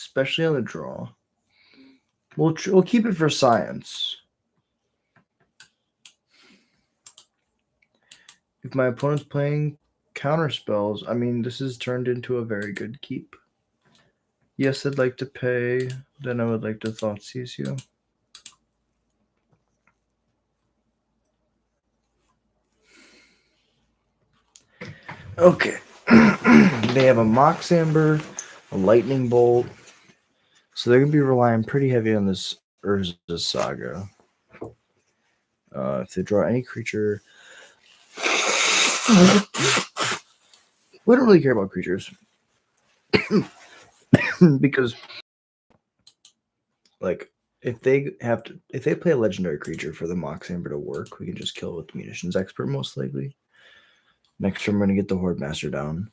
especially on the draw. We'll keep it for science. If my opponent's playing counter spells, I mean, this is turned into a very good keep. Yes, I'd like to pay. Then I would like to Thoughtseize you. Okay. They have a Mox Amber, a Lightning Bolt. So they're going to be relying pretty heavy on this Urza Saga. If they draw any creature... We don't really care about creatures. Because, like, if they play a legendary creature for the Mox Amber to work, we can just kill it with the Munitions Expert, most likely. Next turn, we're going to get the Horde Master down.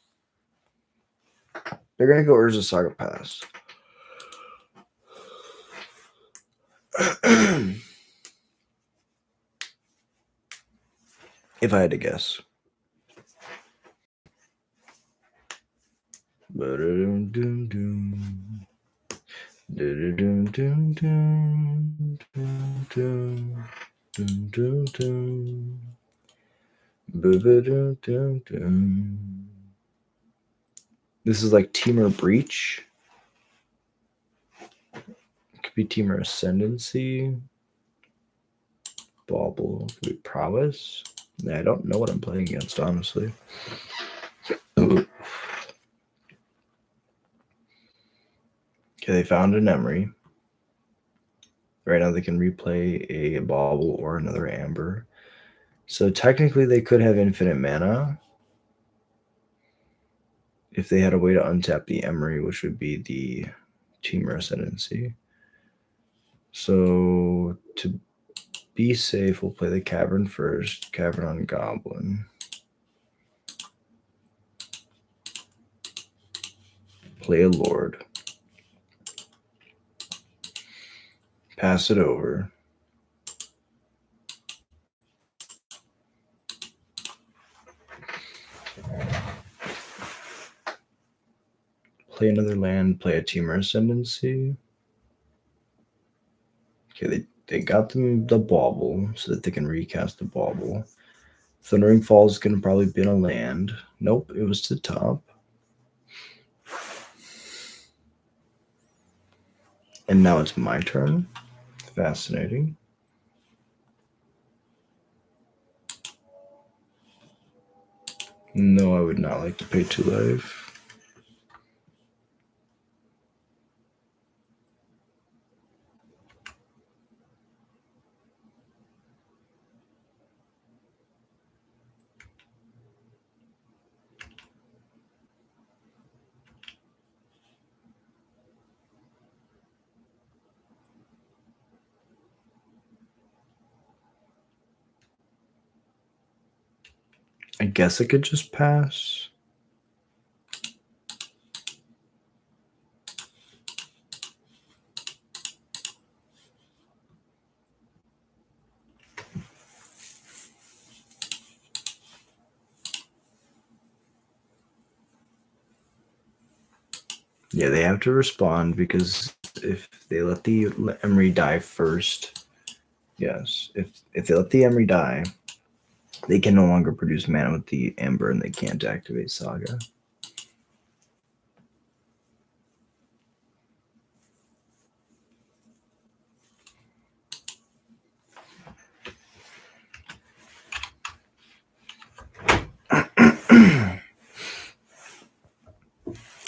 They're going to go Urza Saga pass. If I had to guess. This is like Teamer Breach. It could be Teamer Ascendancy. Bauble. It could be Prowess. I don't know what I'm playing against, honestly. Okay, they found an Emery. Right now they can replay a Bauble or another Amber. So technically they could have infinite mana if they had a way to untap the Emery, which would be the Teamer Ascendancy. So to be safe, we'll play the Cavern first. Cavern on Goblin. Play a Lord. Pass it over. Play another land, play a Teamer Ascendancy. Okay, they got them the Bauble so that they can recast the Bauble. Thundering Falls is going to probably be in a land. Nope, it was to top. And now it's my turn. Fascinating. No, I would not like to pay 2 life. I guess I could just pass. Yeah, they have to respond because if they let the Emery die first, yes, if they let the Emery die, they can no longer produce mana with the Amber and they can't activate Saga.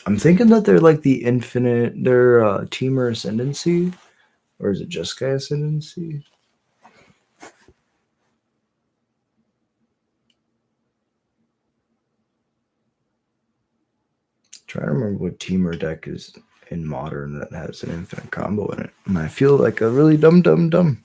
I'm thinking that they're like the infinite, they're Teamer Ascendancy, or is it just Sky Ascendancy? Trying to remember what Teamer deck is in Modern that has an infinite combo in it, and I feel like a really dummy.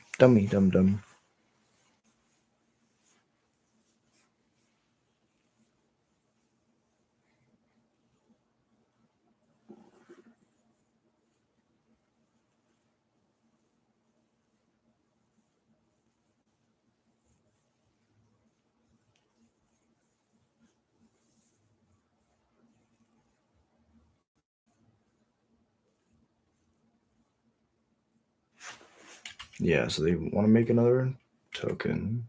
Yeah, so they want to make another token.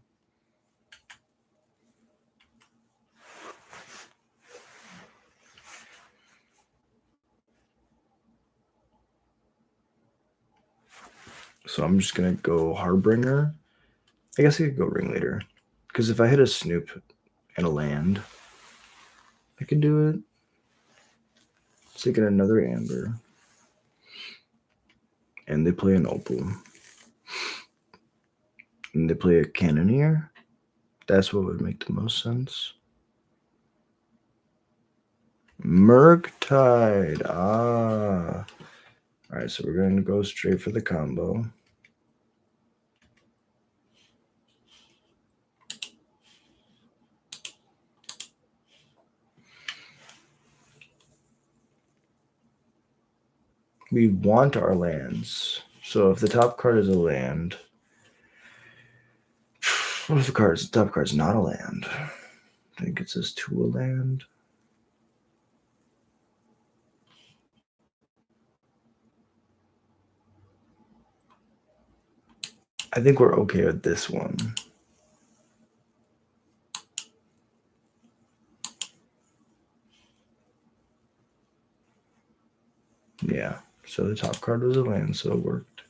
So I'm just going to go Harbinger. I guess I could go Ringleader. Because if I hit a Snoop and a land, I could do it. So get another Amber. And they play an Opal. And they play a Cannoneer. That's what would make the most sense. Murktide. Ah. Alright, so we're going to go straight for the combo. We want our lands. So if the top card is a land, what if the top card's not a land? I think it says to a land. I think we're okay with this one. Yeah, so the top card was a land, so it worked.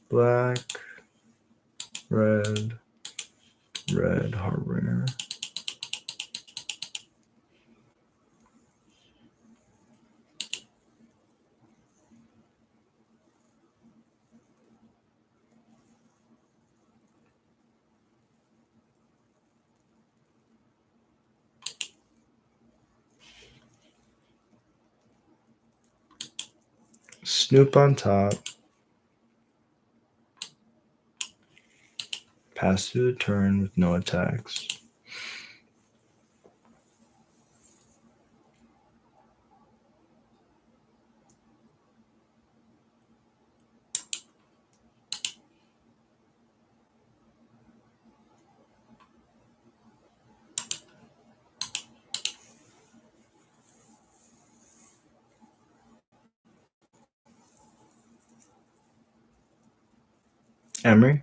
Black, red, Harbinger. Snoop on top. Pass through the turn with no attacks. Emery.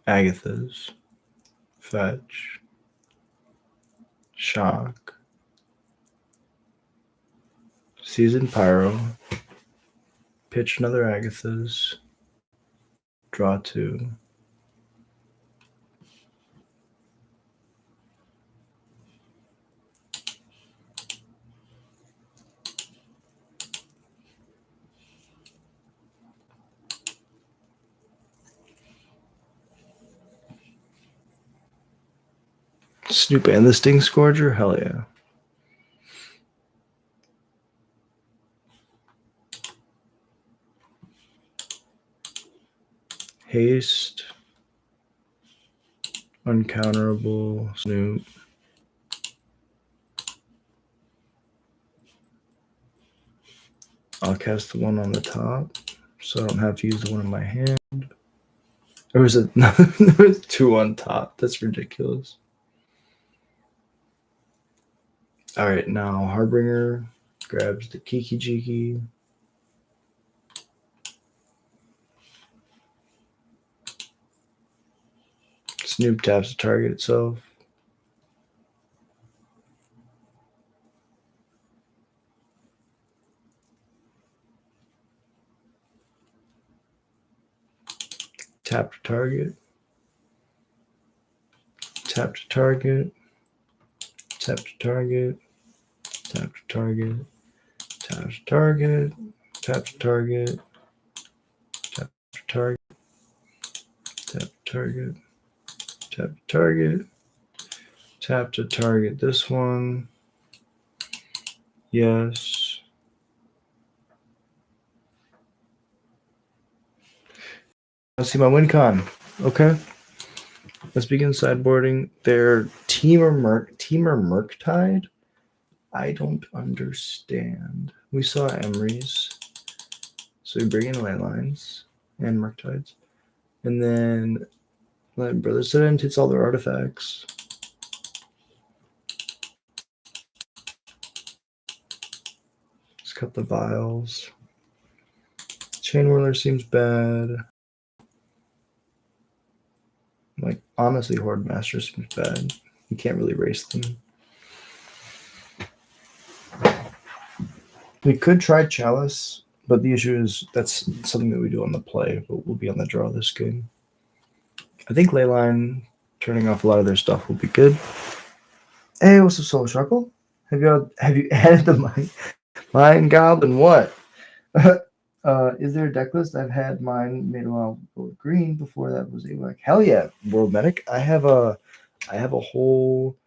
Agatha's. Fetch. Shock. Seasoned Pyro. Pitch another Agatha's. Draw 2. Snoop and the Sting Scourger? Hell yeah. Haste. Uncounterable. Snoop. I'll cast the one on the top, so I don't have to use the one in my hand. There was there was 2 on top. That's ridiculous. All right, now Harbinger grabs the Kiki Jiki. Snoop taps to target itself. Tap to target. Tap to target. Tap to target. Tap to target. Tap to target. Tap to target. Tap to target. Tap to target. Tap to target. Tap to target this one. Yes. Let's see my win con. Okay. Let's begin sideboarding. Their Teamer Murktide? I don't understand. We saw Emery's. So we bring in landlines and Murktides. And then let Brother Sedent hits all their artifacts. Let's cut the vials. Chain Whirler seems bad. Like, honestly, Horde Master seems bad. You can't really race them. We could try Chalice, but the issue is that's something that we do on the play, but we'll be on the draw this game. I think Leyline turning off a lot of their stuff will be good. Hey, what's up, Soul Shuckle? Have you added the mine Goblin? What? Is there a deck list? I've had mine made a while with green. Before that was like hell yeah, World Medic. I have a whole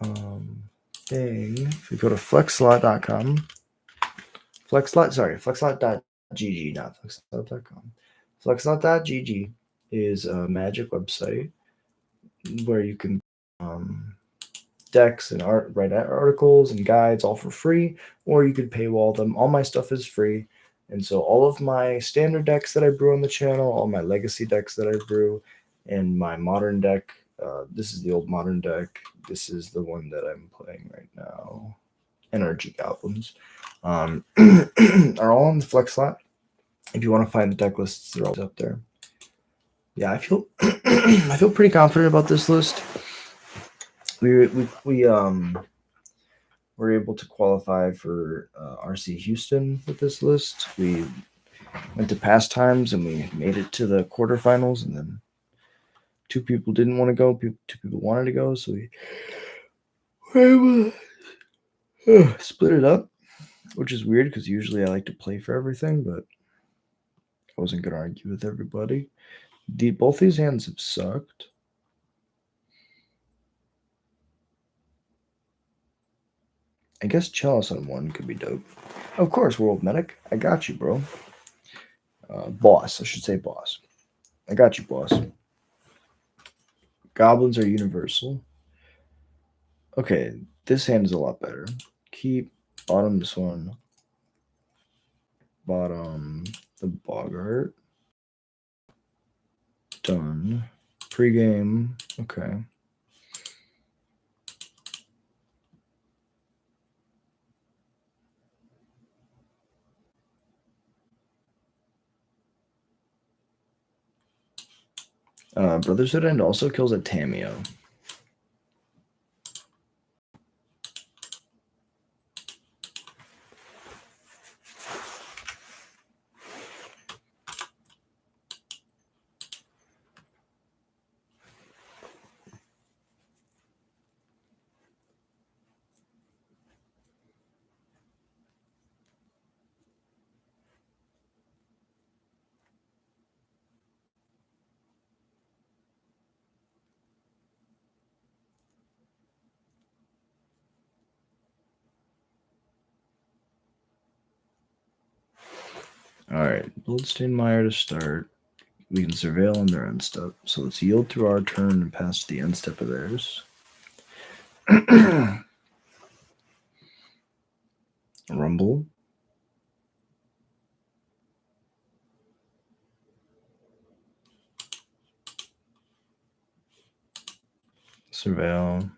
thing. If you go to flexslot.com, flexslot.gg, not flexslot.com. Flexslot.gg is a magic website where you can decks and write articles and guides all for free, or you could paywall them. All my stuff is free. And so all of my standard decks that I brew on the channel, all my legacy decks that I brew, and my modern deck, this is the old modern deck. This is the one that I'm playing right now. NRG Goblins are all on the Flex slot. If you want to find the deck lists, they're all up there. Yeah, I feel I feel pretty confident about this list. We were able to qualify for RC Houston with this list. We went to pastimes and we made it to the quarterfinals, and then 2 people didn't want to go, 2 people wanted to go, so we were able to split it up, which is weird because usually I like to play for everything, but I wasn't going to argue with everybody. Both these hands have sucked. I guess Chalice on 1 could be dope. Of course, World Medic. I got you, bro. Boss. I should say boss. I got you, boss. Goblins are universal. Okay, this hand is a lot better. Keep bottom this one. Bottom the Boggart. Done. Pre-game. Okay. Brotherhood End also kills a Tameo. Alright, Bloodstained Mire to start. We can surveil on their end step. So let's yield through our turn and pass the end step of theirs. Rumble. Surveil.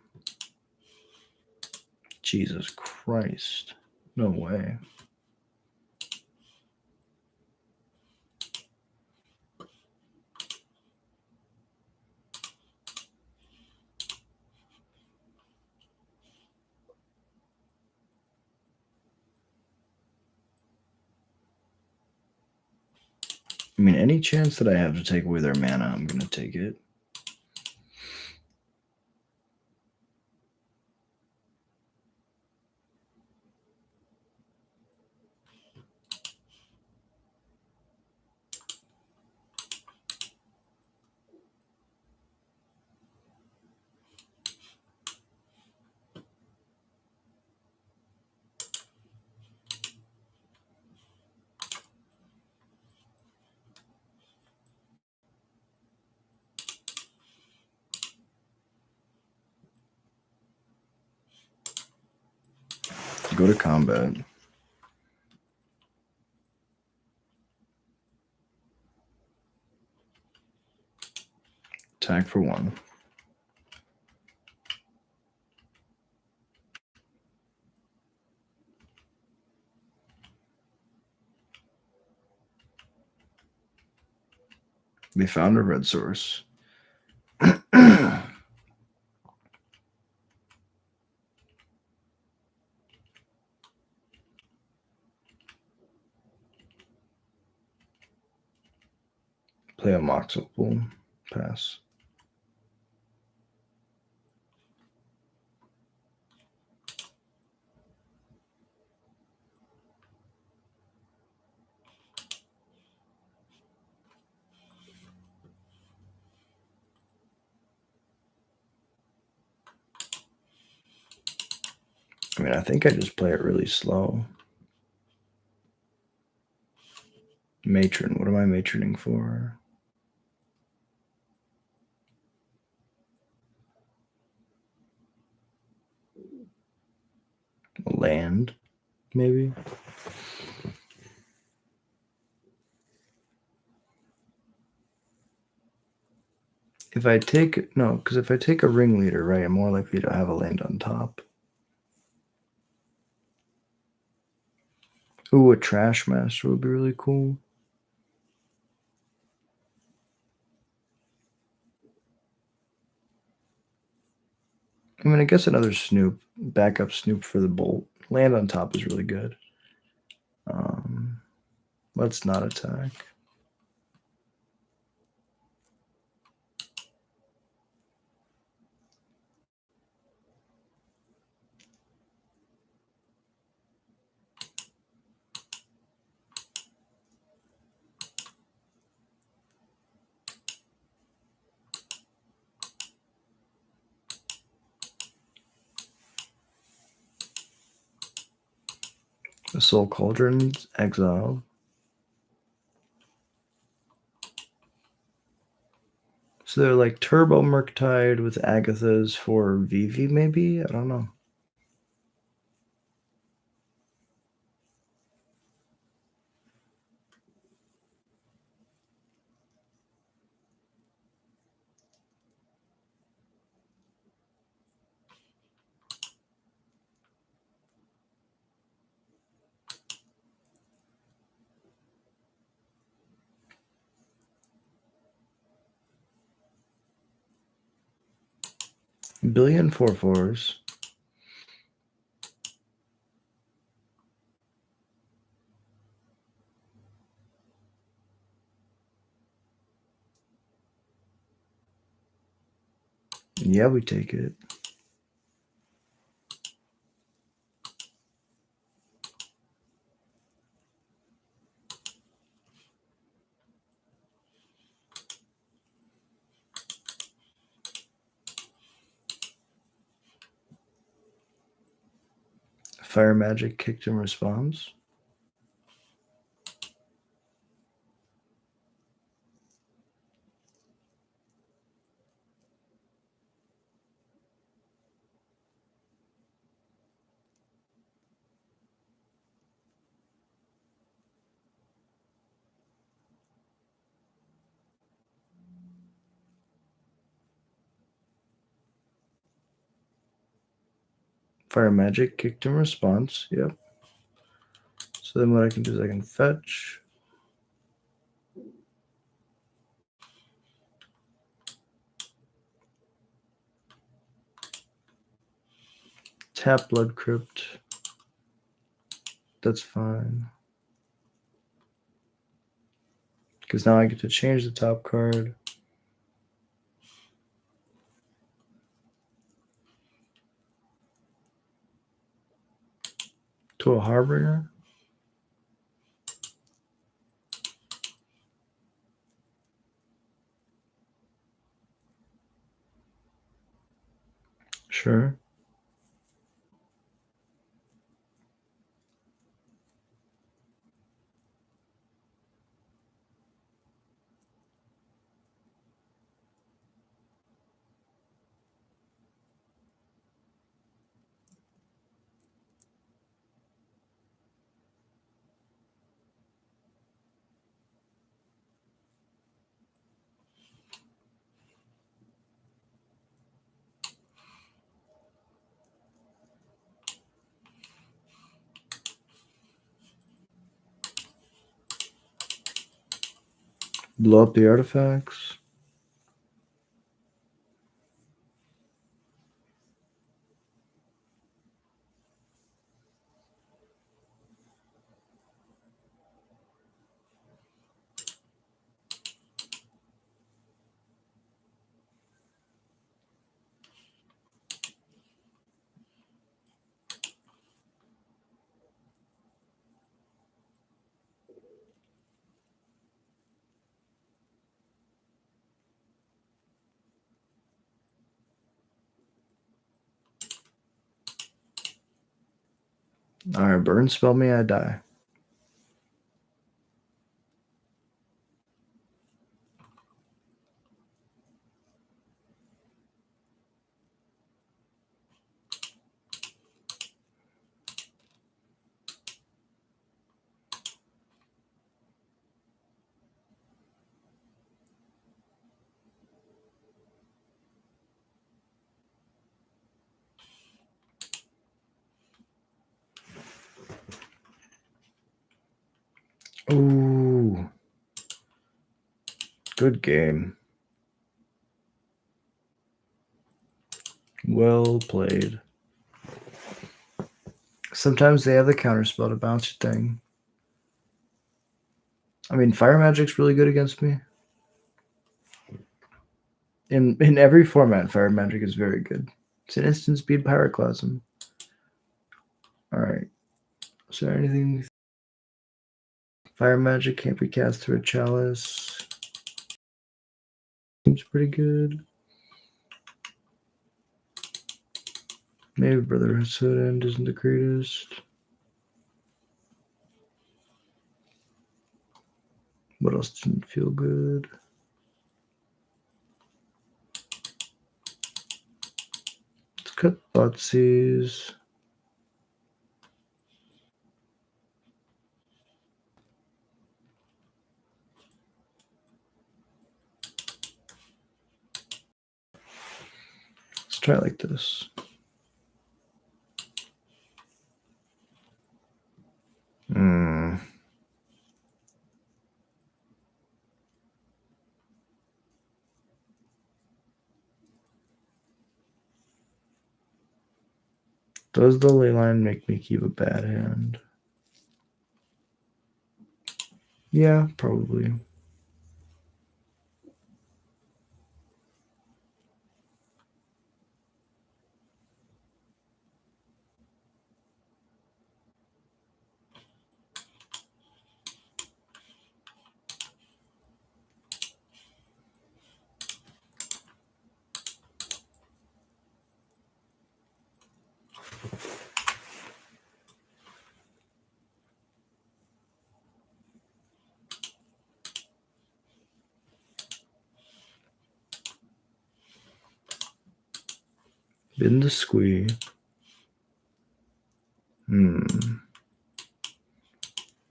Jesus Christ. No way. I mean, any chance that I have to take away their mana, I'm going to take it. Go to combat. Attack for 1. They found a red source. Play a Moxel pool. Pass. I mean, I think I just play it really slow. Matron. What am I matroning for? Land, maybe? If I take... No, because if I take a ringleader, right, I'm more likely to have a land on top. Ooh, a trash master would be really cool. I mean, I guess another Snoop, backup Snoop for the bolt. Land on top is really good. Let's not attack. The Soul Cauldron's exiled. So they're like Turbo Murktide with Agatha's for Vivi, maybe? I don't know. Billion 4/4s. Yeah, we take it. Fire Magic kicked in response. Fire Magic kicked in response. Yep. So then what I can do is I can fetch. Tap Blood Crypt. That's fine. Because now I get to change the top card. To a Harbinger. Sure. Blow up the artifacts. Alright, burn spell me, I die. Ooh. Good game. Well played. Sometimes they have the counterspell to bounce your thing. I mean, fire magic's really good against me. In every format, fire magic is very good. It's an instant speed pyroclasm. Alright. Is there anything? Fire magic can't be cast through a chalice. Seems pretty good. Maybe Brotherhood End isn't the greatest. What else didn't feel good? Let's cut Thoughtseize. Let's try it like this. Does the ley line make me keep a bad hand? Yeah, probably. Been the squee.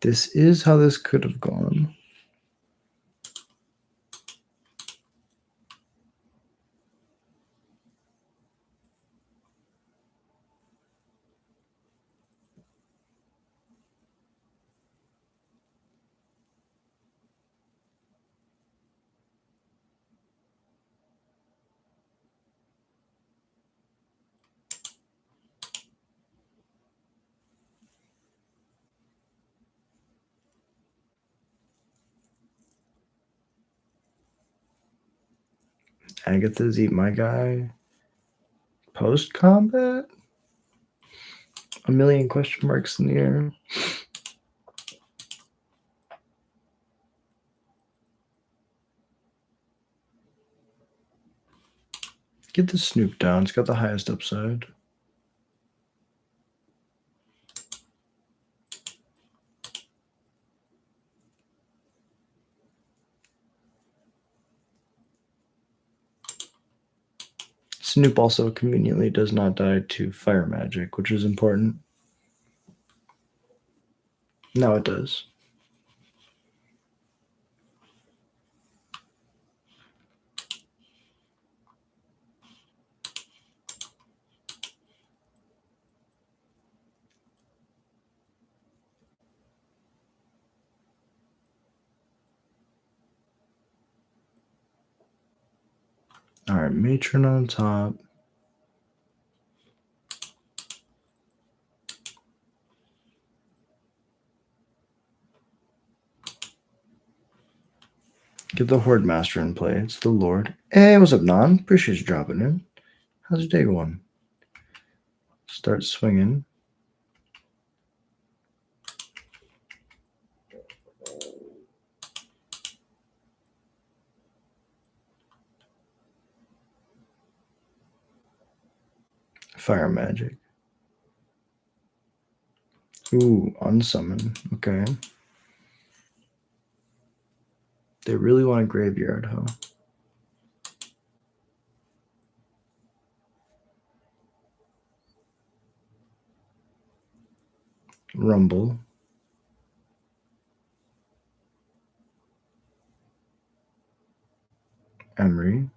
This is how this could have gone. Agatha's eat my guy. Post combat? A million question marks in the air. Get the Snoop down. It's got the highest upside. Snoop also conveniently does not die to fire magic, which is important. Now it does. All right, matron on top. Get the Horde Master in play. It's the Lord. Hey, what's up, Non? Appreciate you dropping in. How's your day going? Start swinging. Fire magic. Ooh, unsummon. Okay. They really want a graveyard, huh? Rumble. Emery.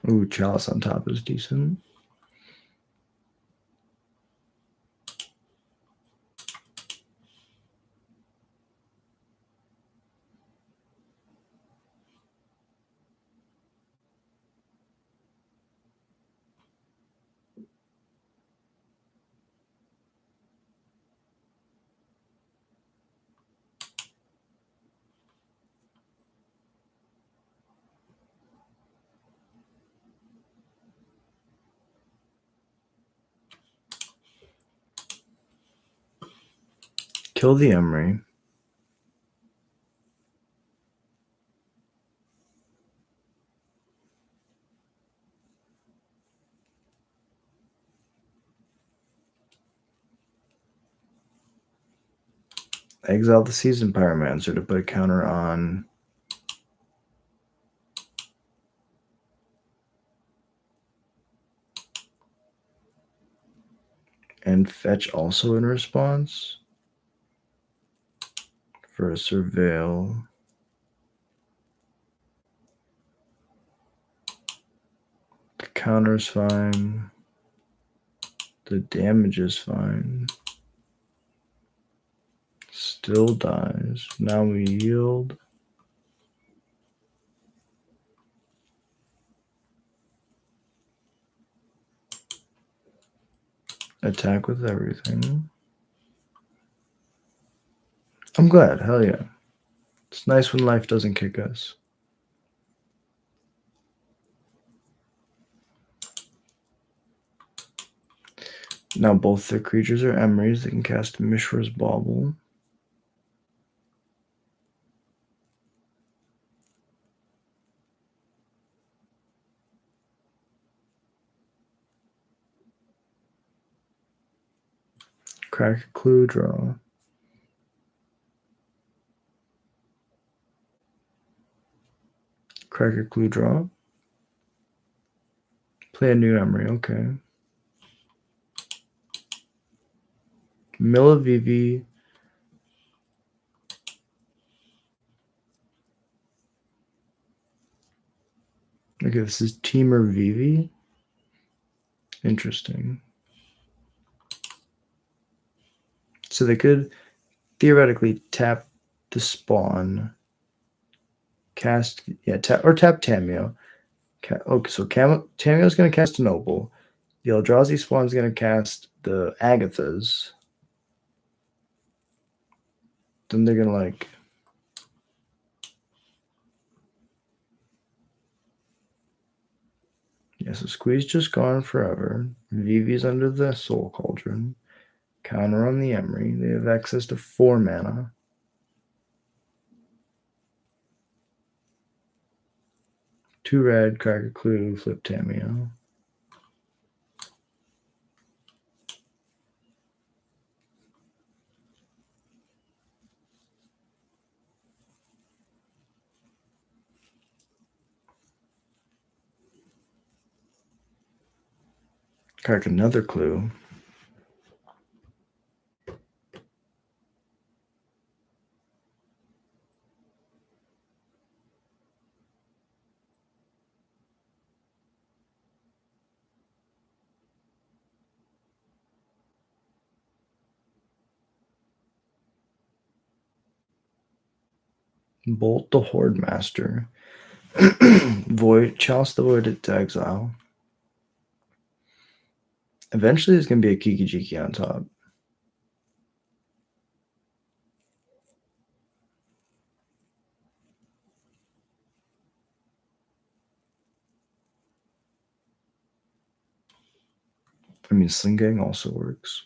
Ooh, Chalice on top is decent. Kill the Emery. Exile the Seasoned Pyromancer to put a counter on and fetch also in response for a Surveil. The counter's fine. The damage is fine. Still dies. Now we yield. Attack with everything. I'm glad. Hell yeah. It's nice when life doesn't kick us. Now both their creatures are Emerys. They can cast Mishra's Bauble. Crack a clue, draw. Crack a clue, draw. Play a new Emery, okay. Millavivi. Okay, this is Teamer Vivi. Interesting. So they could theoretically tap the spawn, cast, tap Tameo. Okay, so Tameo's going to cast a Noble. The Eldrazi spawn's going to cast the Agathas. Then they're going to like... Yeah, so Squeeze just gone forever. Vivi's under the Soul Cauldron. Counter on the Emery. They have access to 4 mana. Two red, crack a clue, flip Tameo. Crack another clue. Bolt the Horde Master. Void, Chalice the Void to exile. Eventually, there's going to be a Kiki Jiki on top. I mean, Sling Gang also works.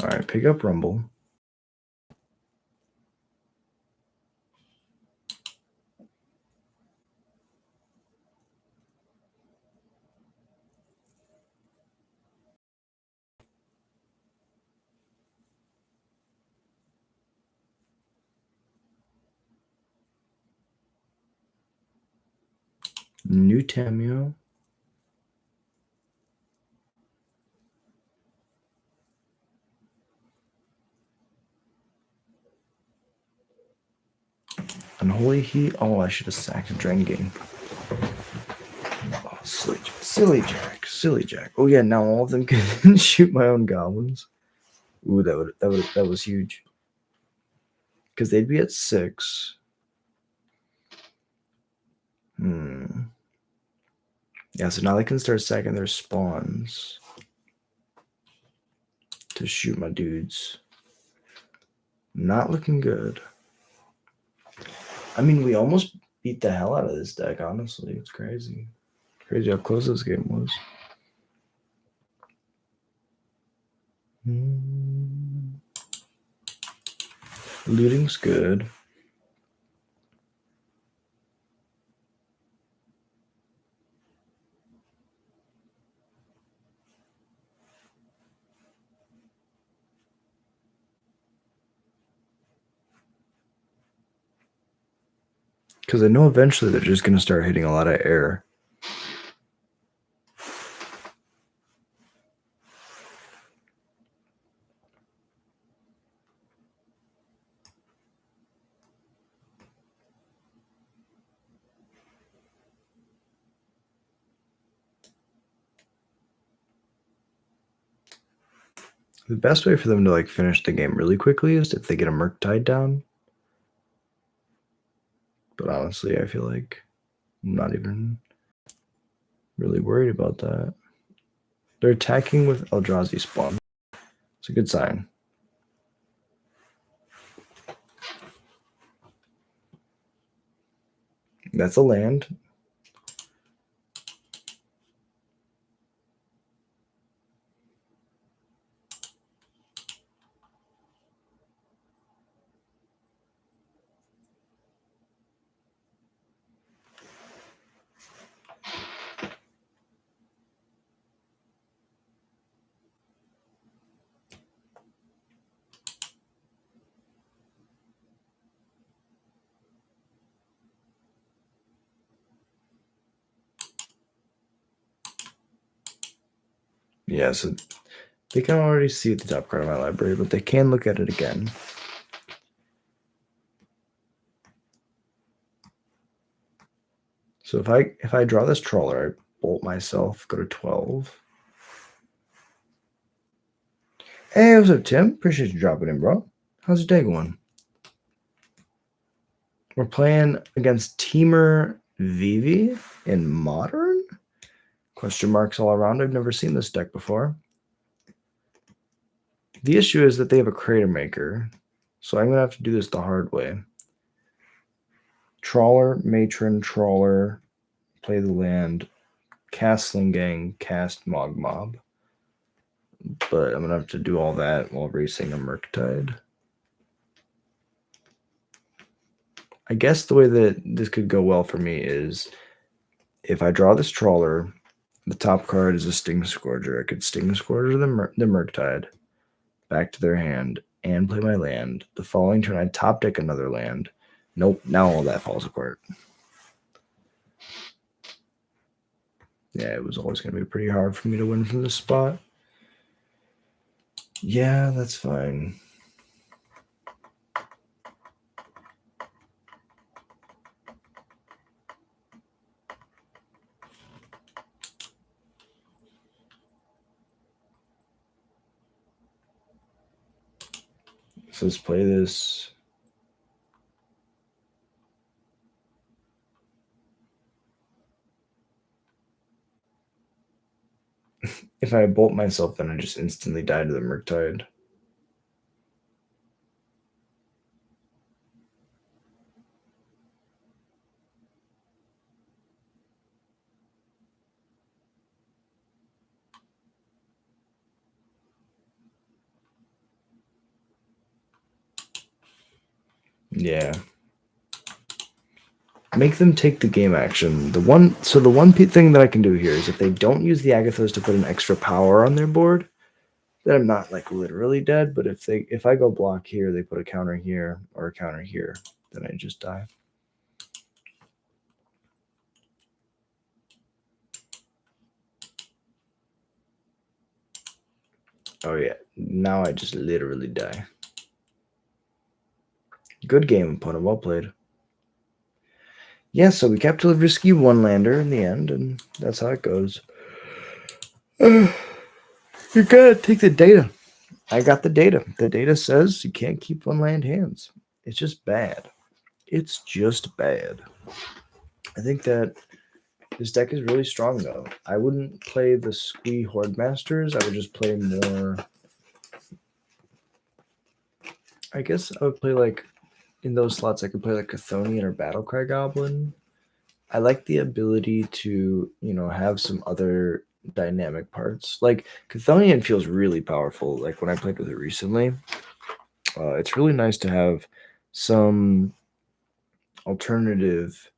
All right, pick up Rumble. New Tamio. Unholy Heat. Oh, I should have sacked a Drain Game. Oh, silly Jack. Oh yeah, now all of them can shoot my own goblins. Ooh, that was huge. Because they'd be at 6. Yeah, so now they can start sacking their spawns to shoot my dudes. Not looking good. I mean, we almost beat the hell out of this deck, honestly. It's crazy. Crazy how close this game was. Looting's good. Because I know eventually they're just going to start hitting a lot of air. The best way for them to like finish the game really quickly is if they get a Murktide down. But honestly, I feel like I'm not even really worried about that. They're attacking with Eldrazi spawn. It's a good sign. That's a land. Yeah, so they can already see the top card of my library, but they can look at it again. So if I draw this Trawler, I bolt myself, go to 12. Hey, what's up, Tim? Appreciate you dropping in, bro. How's your day going? We're playing against Teamer Vivi in Modern? Question marks all around. I've never seen this deck before. The issue is that they have a Crater Maker, so I'm going to have to do this the hard way. Trawler, Matron, Trawler, play the land, cast Sling Gang, cast Mog Mob. but I'm gonna have to do all that while racing a Murktide. I guess the way that this could go well for me is if I draw this Trawler, the top card is a Sting Scourger. I could Sting Scourger the Murktide back to their hand and play my land. The following turn, I top deck another land. Nope, now all that falls apart. Yeah, it was always going to be pretty hard for me to win from this spot. Yeah, that's fine. So let's play this. If I bolt myself, then I just instantly die to the Murktide. Yeah. Make them take the game action. The one thing that I can do here is if they don't use the Agathos to put an extra power on their board, then I'm not like literally dead. But if I go block here, they put a counter here or a counter here, then I just die. Oh yeah, now I just literally die. Good game, opponent. Well played. Yeah, so we kept a risky one-lander in the end, and that's how it goes. You gotta take the data. I got the data. The data says you can't keep one-land hands. It's just bad. It's just bad. I think that this deck is really strong, though. I wouldn't play the Squee Horde Masters. I would just play more... I guess I would play, like, in those slots, I could play, like, Chthonian or Battlecry Goblin. I like the ability to, have some other dynamic parts. Like, Chthonian feels really powerful. Like, when I played with it recently, it's really nice to have some alternative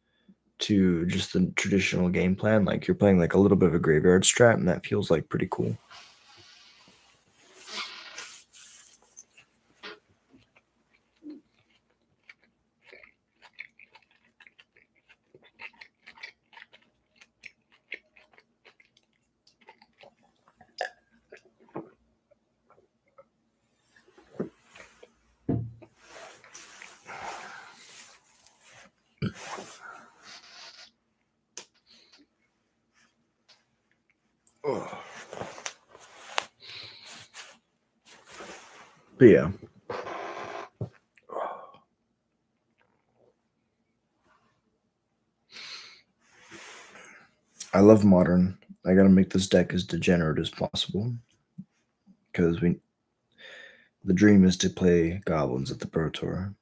to just the traditional game plan. Like, you're playing, like, a little bit of a graveyard strat, and that feels, like, pretty cool. But yeah. I love Modern. I gotta make this deck as degenerate as possible. Because the dream is to play Goblins at the Pro Tour.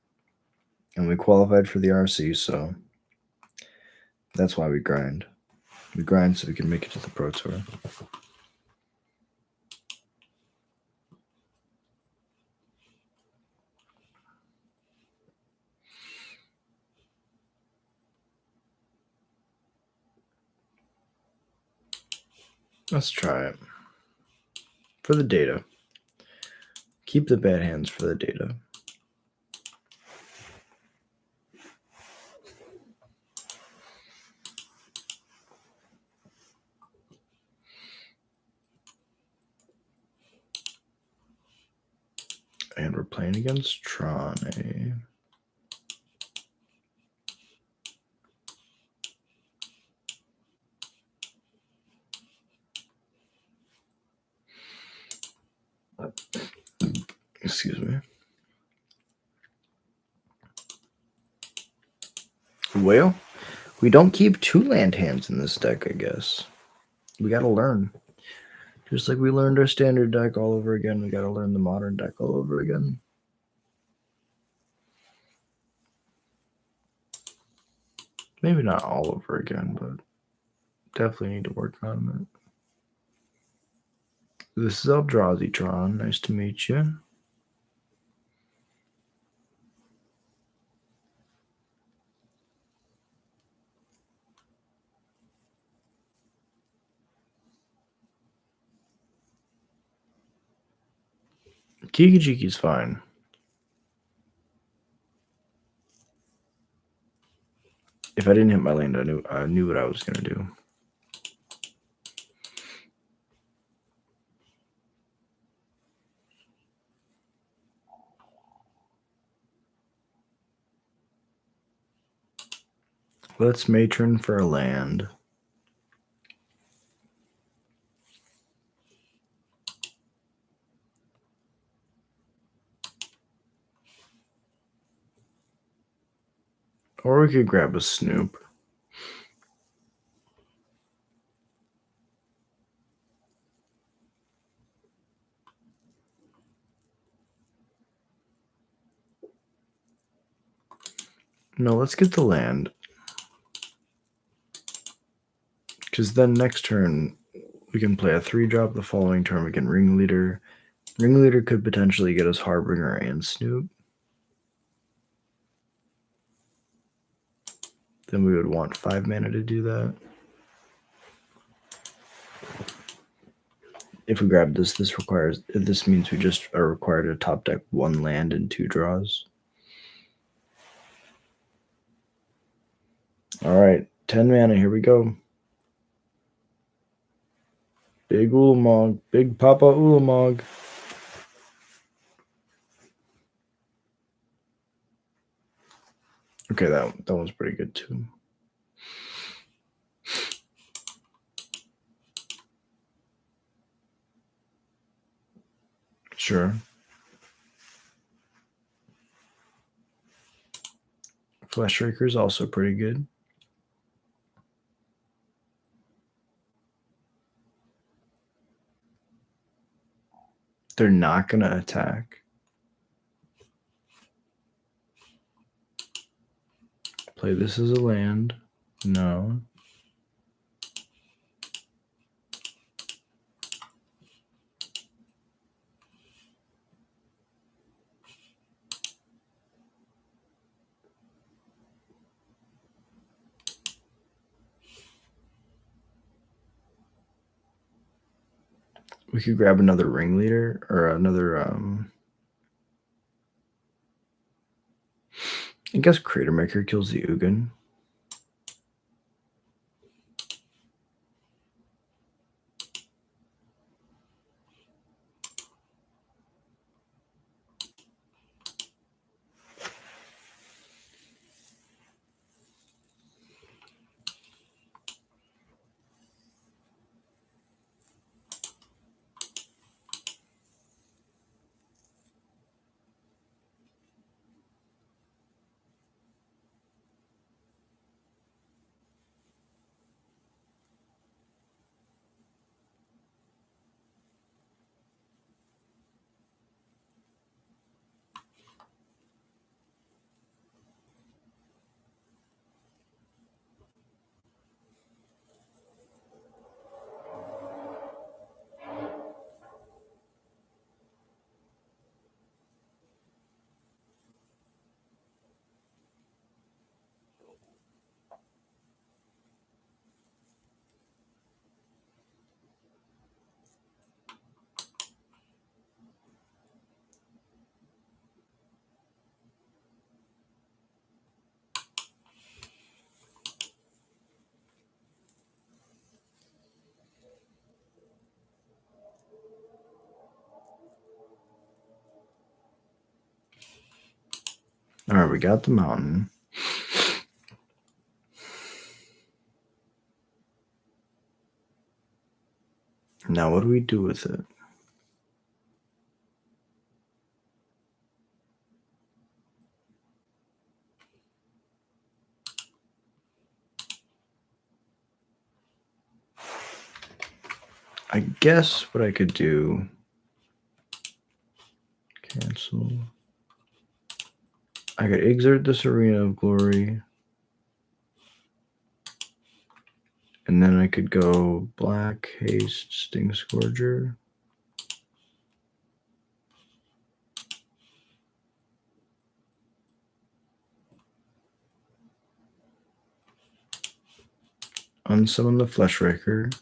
And we qualified for the RC, so that's why we grind. We grind so we can make it to the Pro Tour. Let's try it. For the data. Keep the bad hands for the data. And we're playing against Tron. Excuse me. Well, we don't keep two land hands in this deck, I guess. We gotta learn. Just like we learned our standard deck all over again, we gotta learn the modern deck all over again. Maybe not all over again, but definitely need to work on it. This is Eldrazi-tron. Nice to meet you. Kikijiki's fine. If I didn't hit my land, I knew what I was gonna do. Let's matron for a land. Or we could grab a Snoop. No, let's get the land. Because then next turn, we can play a 3-drop. The following turn, we can Ringleader. Ringleader could potentially get us Harbinger and Snoop. Then we would want 5 mana to do that. If we grab this, this means we just are required to top deck 1 land and 2 draws. All right, 10 mana. Here we go. Big Ulamog, Big Papa Ulamog. Okay, that one's pretty good too. Sure. Fleshraker is also pretty good. They're not going to attack. Play this as a land. No. We could grab another Ringleader or another I guess Cratermaker kills the Ugin. All right, we got the mountain. Now what do we do with it? I guess what I could do, cancel. I could exert this Arena of Glory. And then I could go black, haste, Sting Scourger. Unsummon the Fleshraker.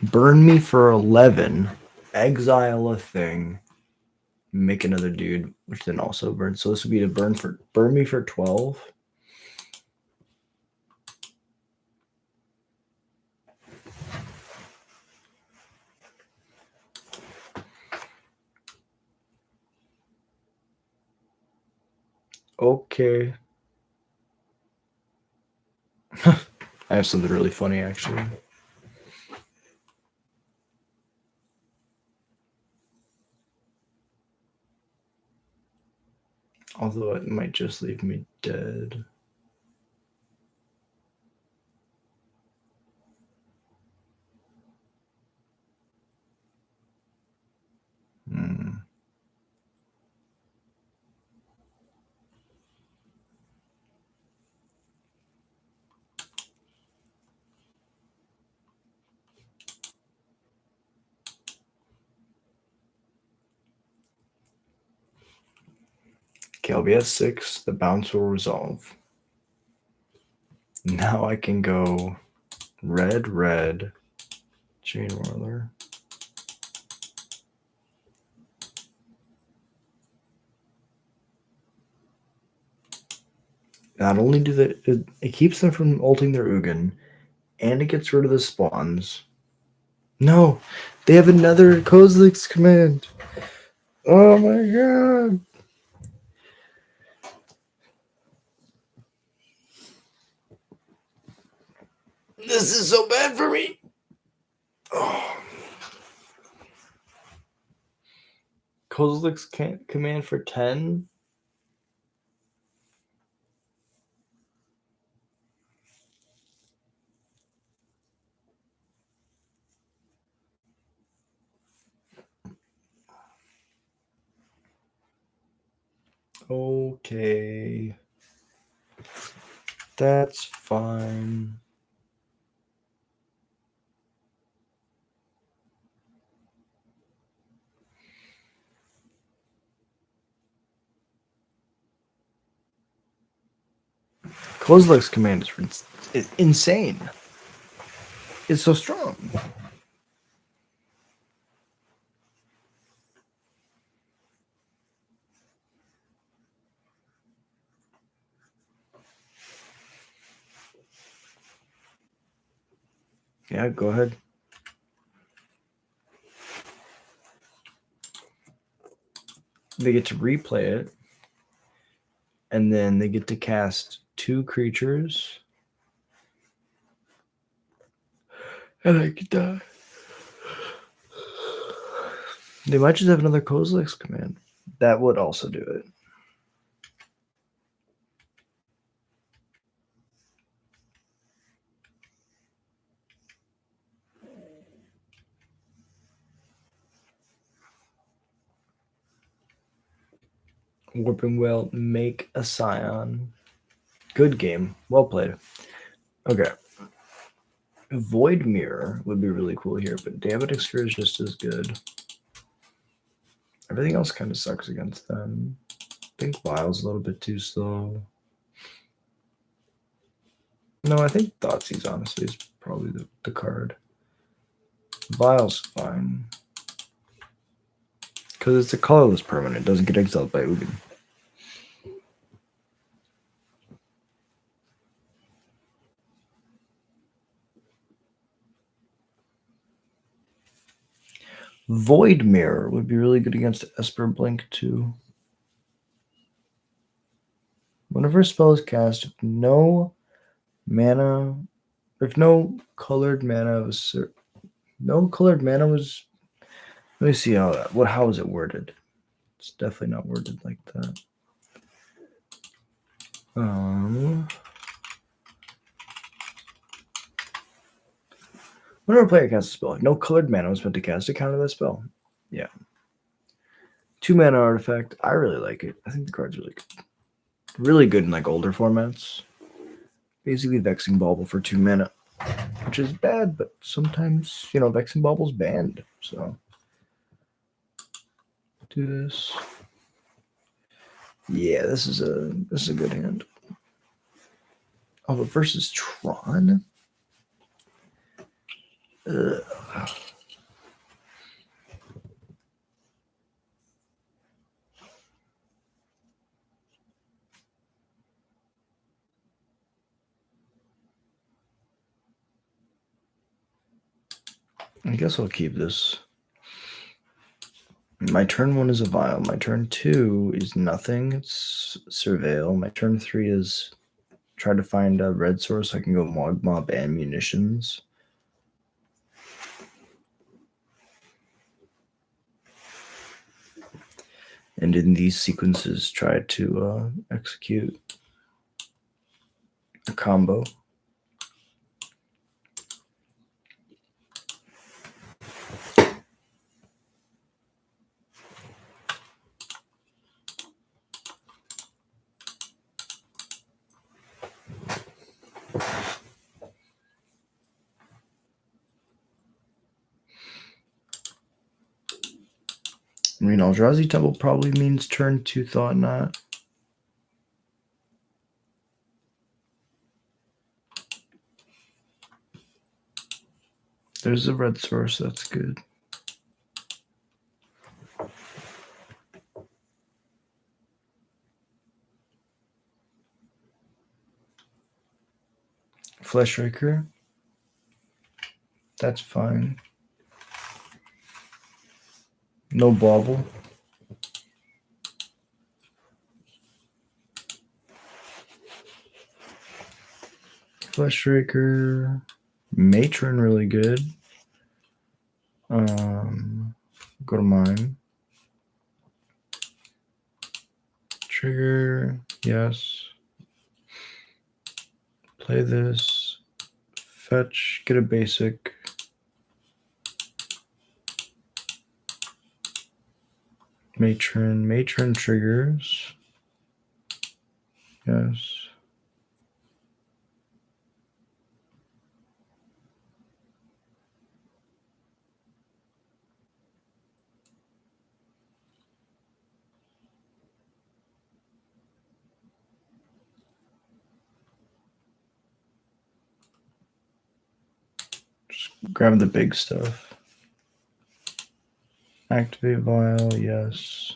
Burn me for 11. Exile a thing. Make another dude, which then also burn. So this would be to burn me for 12. Okay. I have something really funny actually. Although it might just leave me dead. Okay, I'll be at 6. The bounce will resolve. Now I can go red, Chain Whirler. Not only do it keeps them from ulting their Ugin, and it gets rid of the spawns. No, they have another Kozilek's command. Oh my god. This is so bad for me. Oh. Kozilek's command for 10? Okay. That's fine. Kozilek's command is insane. It's so strong. Yeah, go ahead. They get to replay it, and then they get to cast 2 creatures, and I could die. They might just have another Kozilek's command. That would also do it. Warping Whale, make a Scion. Good game. Well played. Okay. Void Mirror would be really cool here, but Damage Exfer is just as good. Everything else kind of sucks against them. I think Vile's a little bit too slow. No, I think Thoughtseize honestly is probably the card. Vile's fine. Because it's a colorless permanent. It doesn't get exiled by Ugin. Void Mirror would be really good against Esper Blink too. Whenever a spell is cast, if no colored mana was let me see how is it worded? It's definitely not worded like that. Whenever a player casts a spell, no colored mana was spent to cast it, counter that spell. Yeah. 2 mana artifact. I really like it. I think the card's really good in like older formats. Basically, Vexing Bauble for 2 mana, which is bad, but sometimes Vexing Bauble's banned. So do this. Yeah, this is a good hand. Oh, but versus Tron. Ugh. I guess I'll keep this. My turn 1 is a Vial. My turn 2 is nothing. It's Surveil. My turn 3 is try to find a red source so I can go Mob and Munitions. And in these sequences, try to execute a combo. I mean, Eldrazi Temple probably means turn 2 Thought Knot. There's a red source, that's good. Fleshraker. That's fine. No Bauble. Fleshraker. Matron really good. Go to mine. Trigger, yes. Play this. Fetch, get a basic. Matron triggers. Yes. Just grab the big stuff. Activate Vial, yes.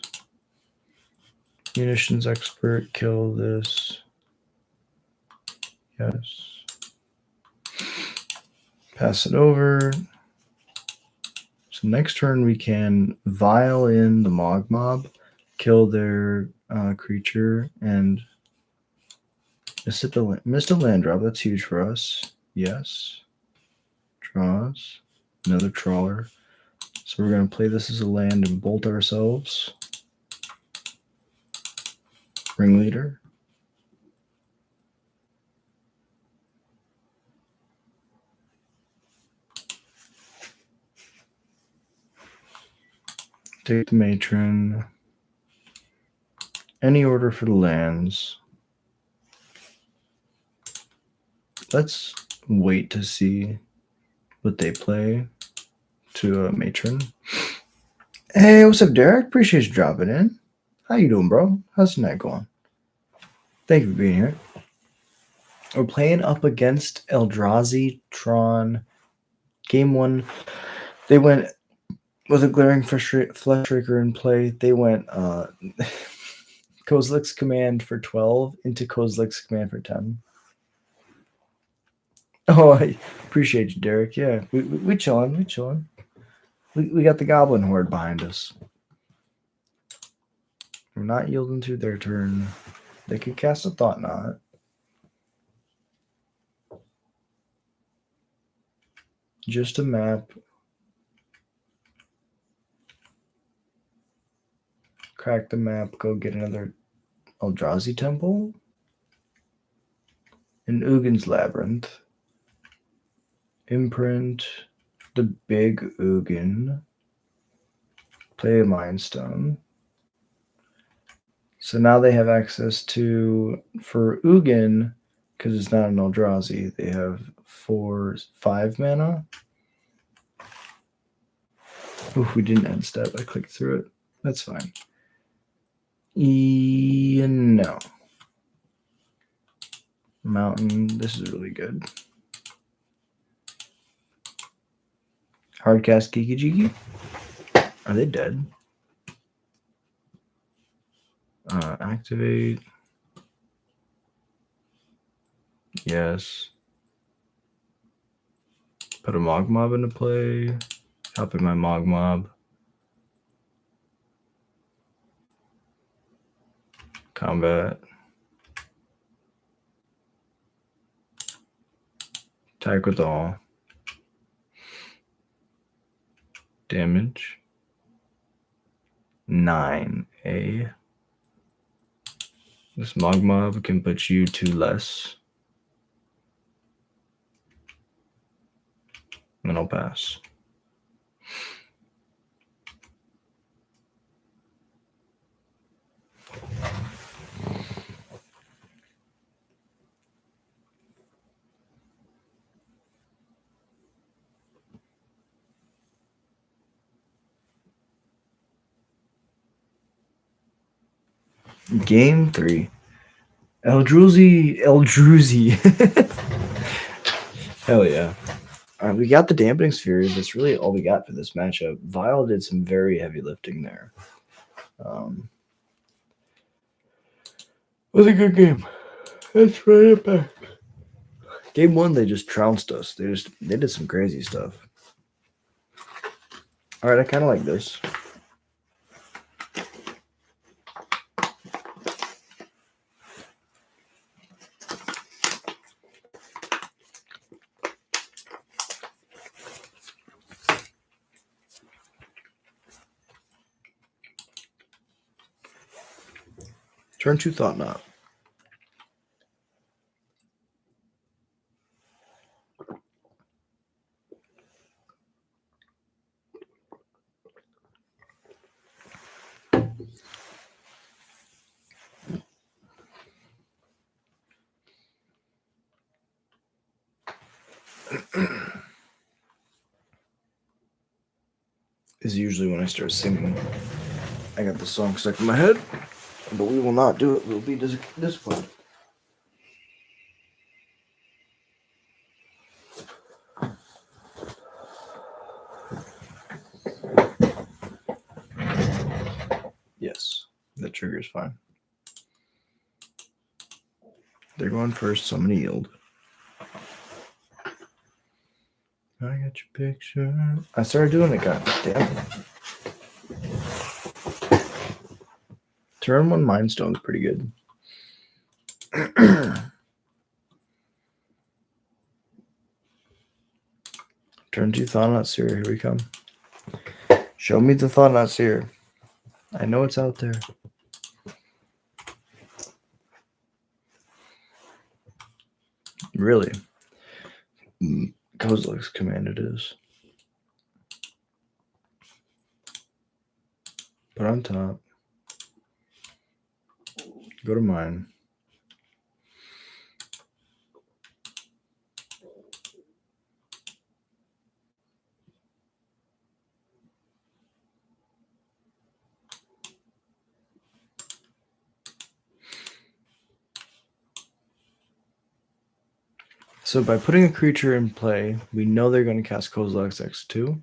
Munitions Expert, kill this. Yes. Pass it over. So next turn we can Vial in the Mob, kill their creature, and missed a land drop. That's huge for us. Yes. Draws. Another Trawler. So we're going to play this as a land and bolt ourselves. Ringleader. Take the Matron. Any order for the lands. Let's wait to see what they play to Matron. Hey, what's up, Derek? Appreciate you dropping in. How you doing, bro? How's the night going? Thank you for being here. We're playing up against Eldrazi Tron. Game 1, they went with a Glaring Fleshraker in play. They went Kozilek's Command for 12 into Kozilek's Command for 10. Oh, I appreciate you, Derek. Yeah, we chilling. We chilling. We got the Goblin Horde behind us. We're not yielding to their turn. They could cast a Thought Knot. Just a map. Crack the map. Go get another Eldrazi Temple. And Ugin's Labyrinth. Imprint. the big Ugin. Play a Mind Stone. So now they have access to, for Ugin, because it's not an Eldrazi, they have 5 mana. Ooh, we didn't end step. I clicked through it. That's fine. No. Mountain. This is really good. Hardcast Kiki Jiki. Are they dead? Activate. Yes. Put a Mog Mob into play. Helping my Mog Mob. Combat. Attack with all. Damage. 9. This Mog Mob can put you 2 less. And then I'll pass. Game 3. Eldruzi. Hell yeah. We got the Dampening Spheres. That's really all we got for this matchup. Vile did some very heavy lifting there. Was a good game. That's right back. Game 1, they just trounced us. They did some crazy stuff. All right, I kind of like this. Turn 2 Thought Knot. Is usually when I start singing. I got the song stuck in my head, but we will not do it. We'll be disciplined. Yes, that trigger is fine. They're going first, so I'm going to yield. I got your picture. I started doing it, god damn it. Turn 1 Mind Stone's pretty good. Turn 2 Thought Knot Seer. Here we come. Show me the Thought Knot Seer. I know it's out there. Really? Kozilek's command it is. Put on top. Go to mine. So by putting a creature in play, we know they're going to cast Kozilek's X2.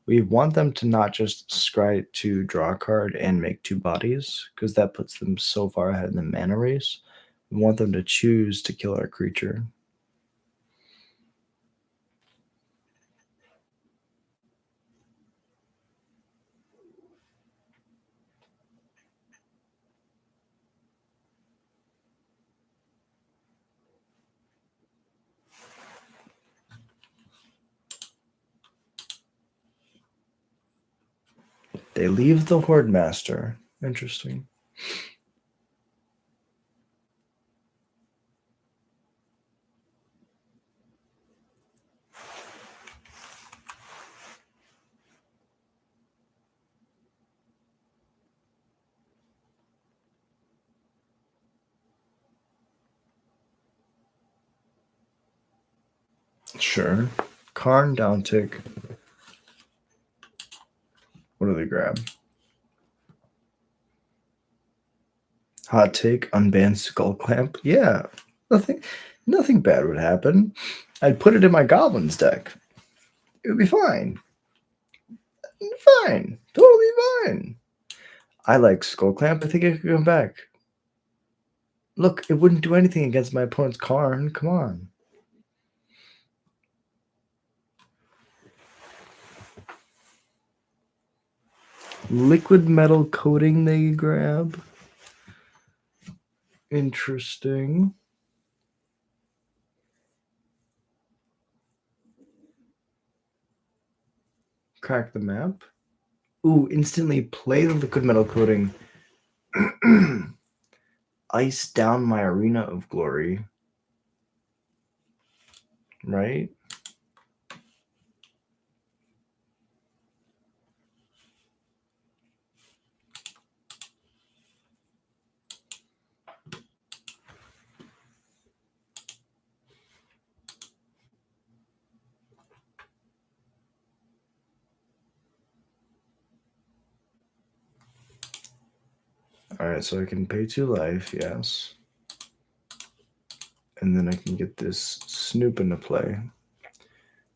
We want them to not just scry to draw a card and make 2 bodies, because that puts them so far ahead in the mana race. We want them to choose to kill our creature. They leave the Horde Master. Interesting. Sure. Karn, down tick. What do they grab? Hot take, unbanned skull clamp. Yeah, nothing bad would happen. I'd put it in my goblins deck. It would be fine. Fine. Totally fine. I like skull clamp. I think it could come back. Look, it wouldn't do anything against my opponent's Karn. Come on. Liquid metal coating they grab. Interesting. Crack the map. Ooh, instantly play the liquid metal coating. Ice down my arena of glory. Right? Alright, so I can pay 2 life, yes. And then I can get this Snoop into play.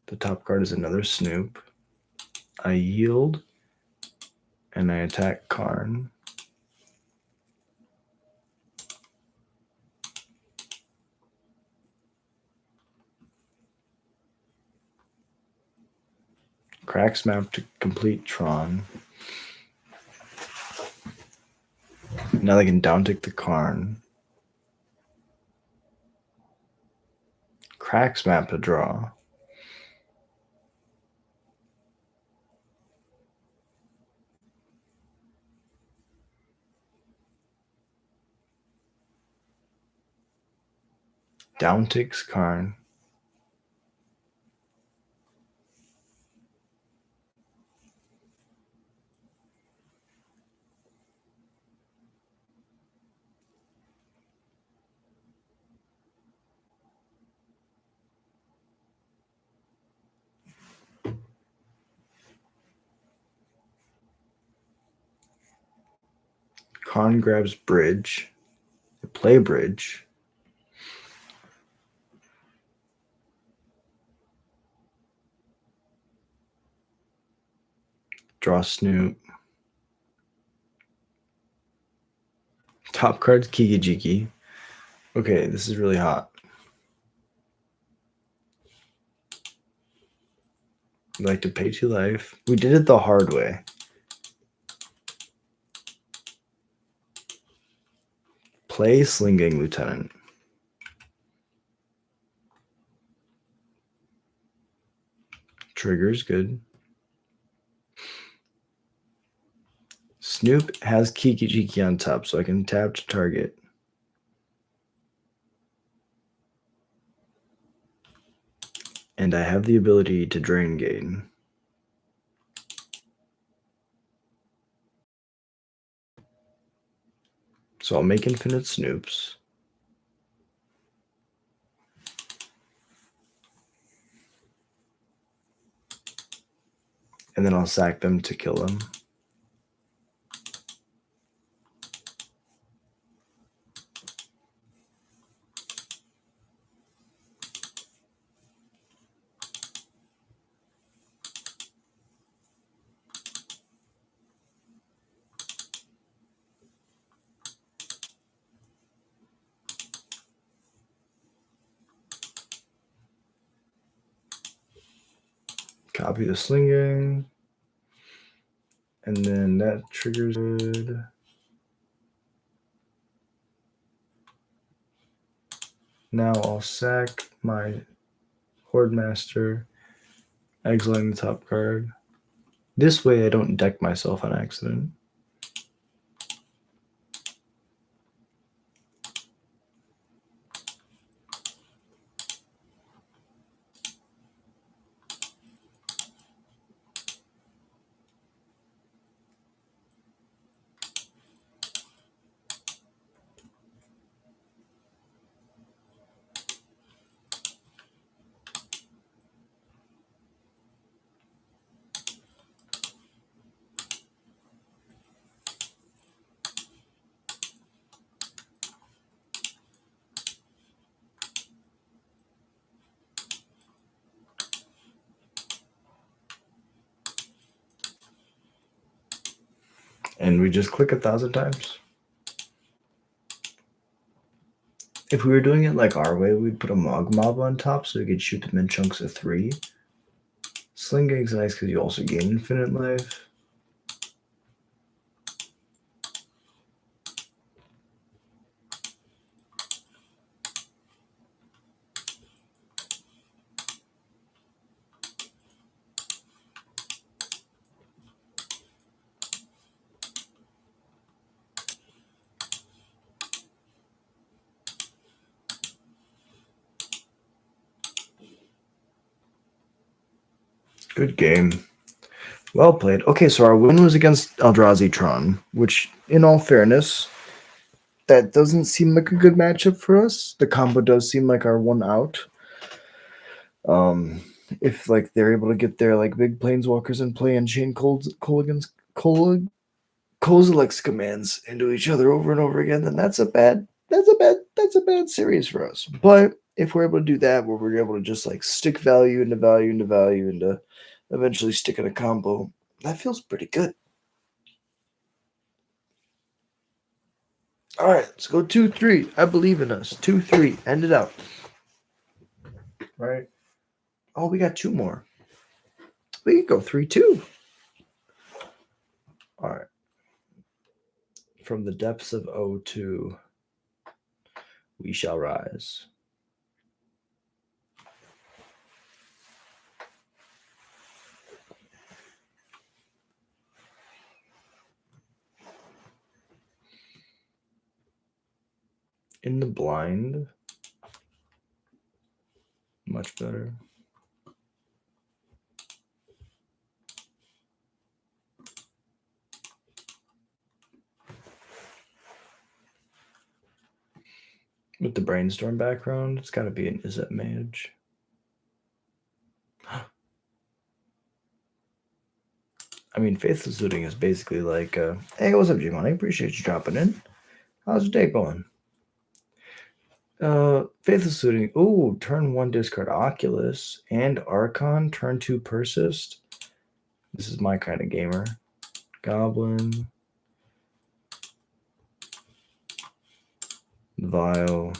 The top card is another Snoop. I yield, and I attack Karn. Cracks map to complete Tron. Now they can down tick the Karn. Cracks map to draw. Down ticks Karn. Karn grabs bridge. They play bridge. Draw Snoop. Top card's Kiki-Jiki. Okay, this is really hot. I'd like to pay 2 life. We did it the hard way. Play Sling Gang Lieutenant. Trigger's good. Snoop has Kiki-Jiki on top, so I can tap to target. And I have the ability to drain gain. So I'll make infinite Snoops. And then I'll sack them to kill them. Copy the slinging. And then that triggers good. Now I'll sack my Horde Master, exiling the top card. This way I don't deck myself on accident. And we just click 1,000 times. If we were doing it like our way, we'd put a mob on top so we could shoot them in chunks of 3. Sling Gang's nice because you also gain infinite life. Good game. Well played. Okay, so our win was against Eldrazi Tron, which, in all fairness, that doesn't seem like a good matchup for us. The combo does seem like our one out. If like they're able to get their like big planeswalkers in play and chain Kozilek's commands into each other over and over again, then that's a bad series for us. But if we're able to do that, where we're able to just like stick value into value into value into eventually stick in a combo, that feels pretty good. All right, let's go 2-3. I believe in us. 2-3. End it out. Right. Oh, we got 2 more. We can go 3-2. All right. From the depths of O2, we shall rise. In the blind. Much better. With the brainstorm background, it's got to be an Izzet Mage. I mean, Faithless Looting is basically like, hey, what's up, G-Money? Appreciate you dropping in. How's your day going? Faithless Looting. Ooh, turn 1 discard Oculus and Archon. Turn 2 Persist. This is my kind of gamer. Goblin. Vile.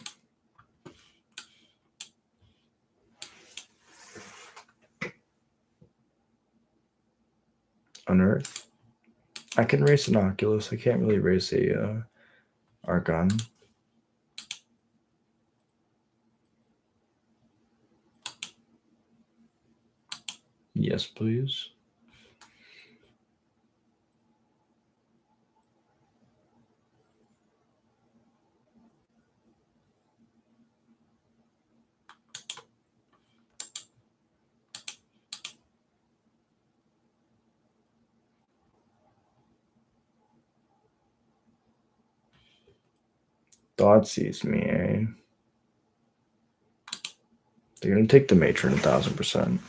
Unearth. I can race an Oculus. I can't really race a Archon. Yes, please. Thoughtseize me, eh? They're gonna take the Matron 1,000%.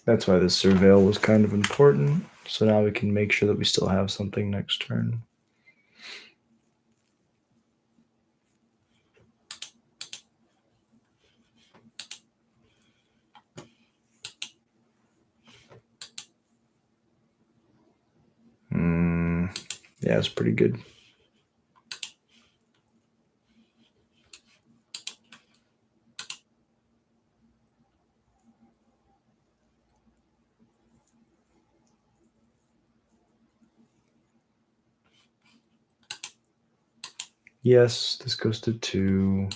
That's why this Surveil was kind of important. So now we can make sure that we still have something next turn. Yeah, it's pretty good. Yes, this goes to 2.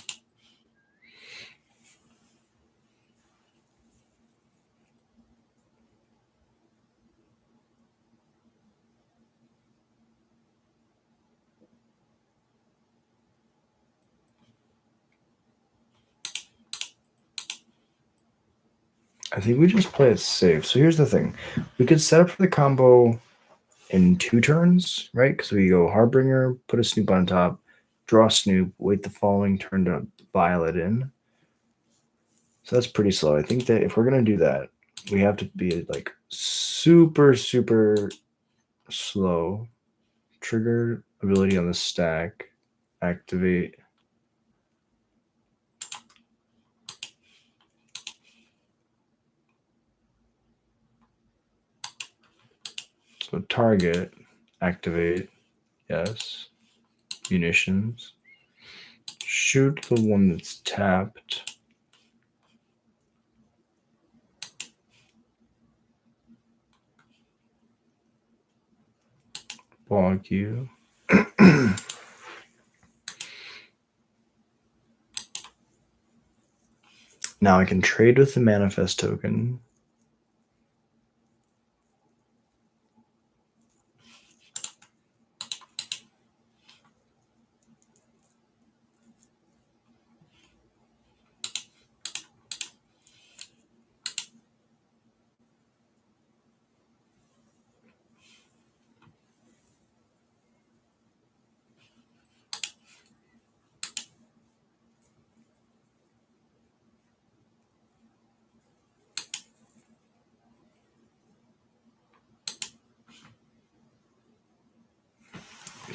I think we just play it safe. So here's the thing. We could set up for the combo in 2 turns, right? Because we go Harbinger, put a Snoop on top, draw Snoop, wait the following turn to Violet in. So that's pretty slow. I think that if we're going to do that, we have to be like super, super slow. Trigger ability on the stack. Activate. So target. Activate. Yes. Munitions. Shoot the one that's tapped. Block you. Now I can trade with the manifest token.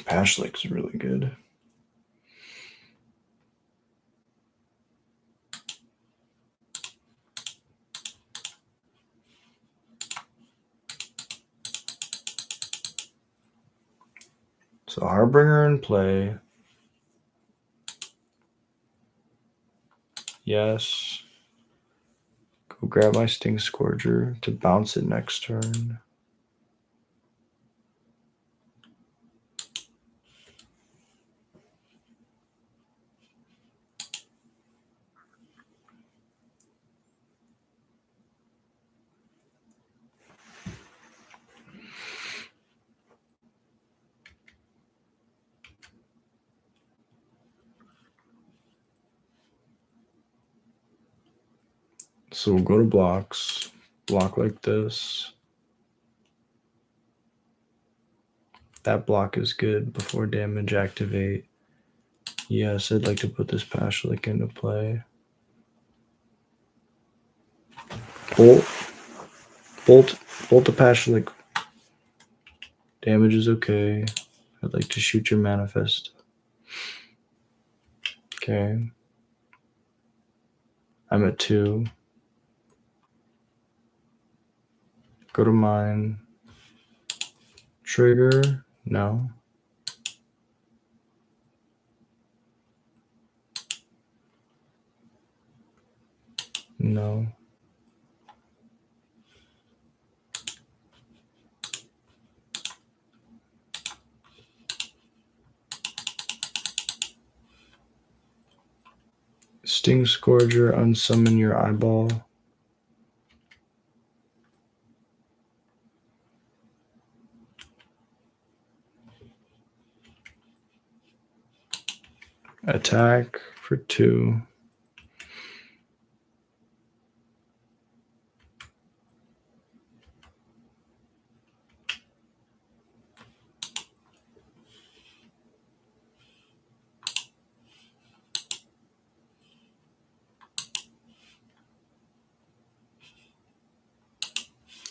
Pashlik's really good. So Harbinger in play. Yes. Go grab my Sting Scourger to bounce it next turn. So we'll go to blocks. Block like this. That block is good before damage activate. Yes, I'd like to put this Pashlik into play. Bolt the Pashlik. Damage is okay. I'd like to shoot your manifest. Okay. I'm at 2. Go to mine. Trigger. No. No. Sting Scourger, unsummon your eyeball. Attack for 2.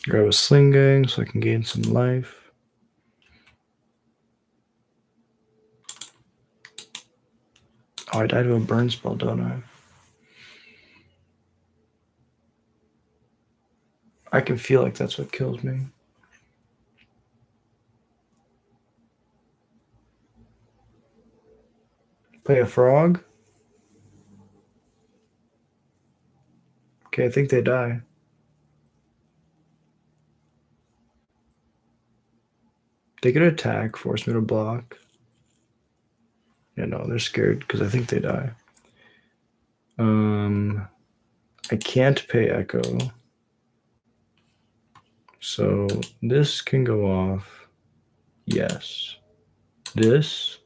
Grab a Sling Gang so I can gain some life. Oh, I died to a burn spell, don't I? I can feel like that's what kills me. Play a frog. Okay, I think they die. They could attack, force me to block. Yeah, no, they're scared because I think they die. I can't pay Echo. So this can go off. Yes. This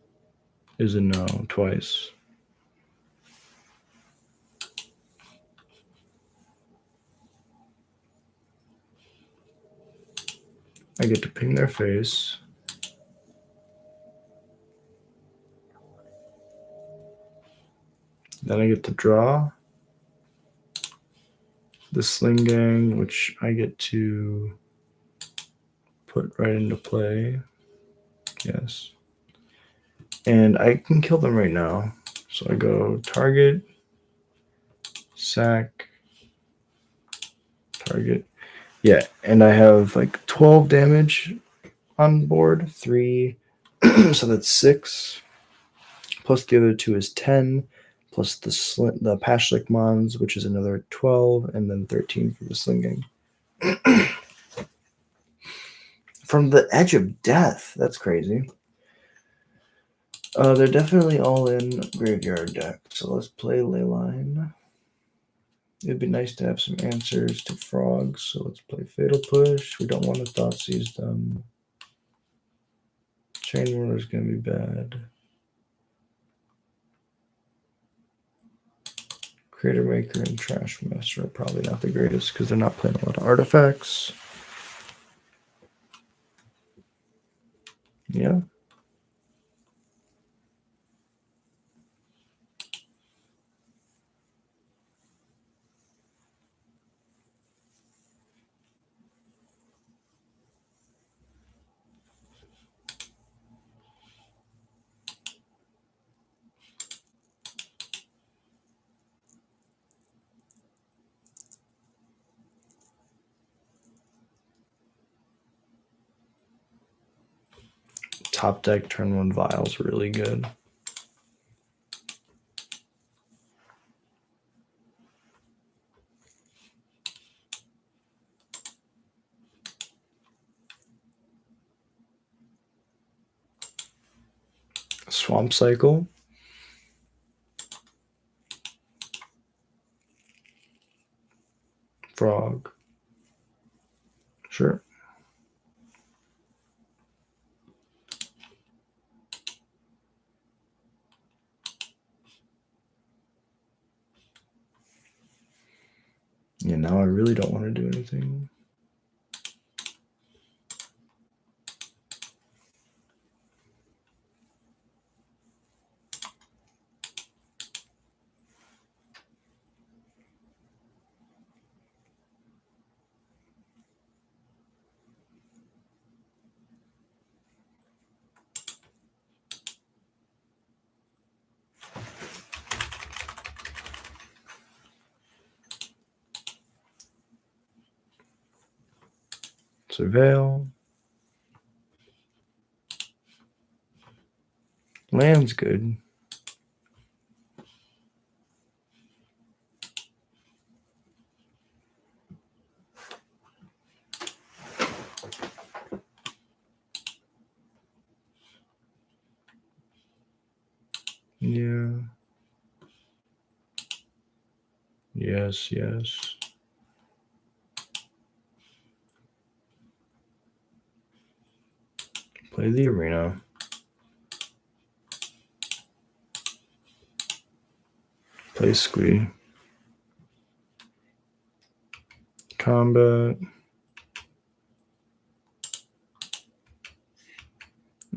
is a no twice. I get to ping their face. Then I get to draw the Sling Gang, which I get to put right into play. Yes. And I can kill them right now. So I go target, sack, target. Yeah, and I have like 12 damage on board. 3. So that's 6. Plus the other 2 is 10. Plus the Pashlik Mons, which is another 12. And then 13 for the slinging. From the Edge of Death. That's crazy. They're definitely all in graveyard deck. So let's play Leyline. It'd be nice to have some answers to frogs. So let's play Fatal Push. We don't want to Thoughtseize them. Chain Whirler is going to be bad. Creator Maker and Trash Master are probably not the greatest because they're not playing a lot of artifacts. Yeah. Top deck turn 1 Vial's really good. Swamp Cycle. Frog. Sure. Yeah, now I really don't want to do anything. Surveil. Land's good. Yeah. Yes, yes. Play the arena. Play Squee. Combat.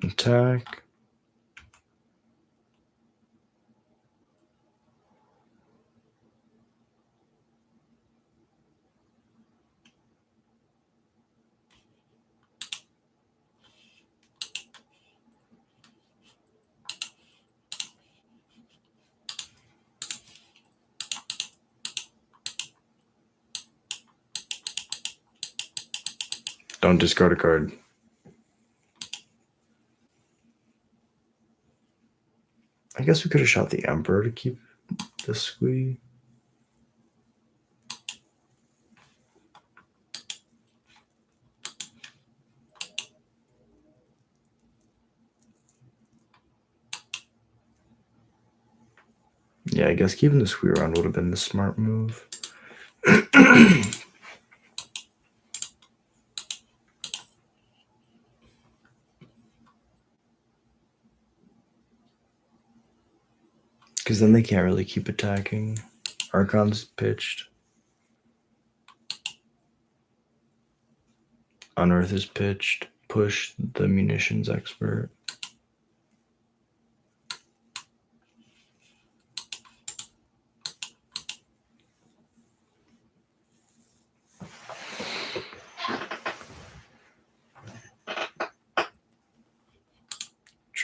Attack. Don't discard a card. I guess we could have shot the Emperor to keep the Squee. Yeah, I guess keeping the Squee around would have been the smart move. Because then they can't really keep attacking. Archon's pitched. Unearth is pitched. Push the munitions expert.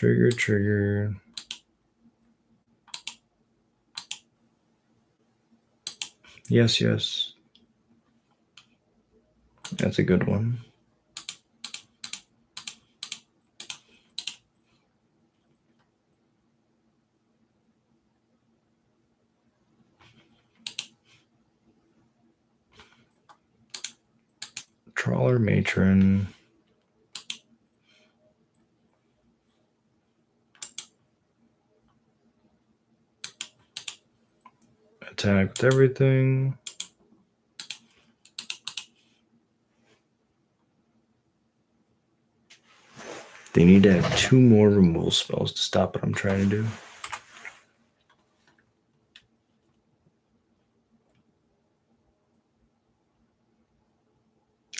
Trigger. Yes. That's a good one. Trawler Matron. Attack with everything. They need to have 2 more removal spells to stop what I'm trying to do.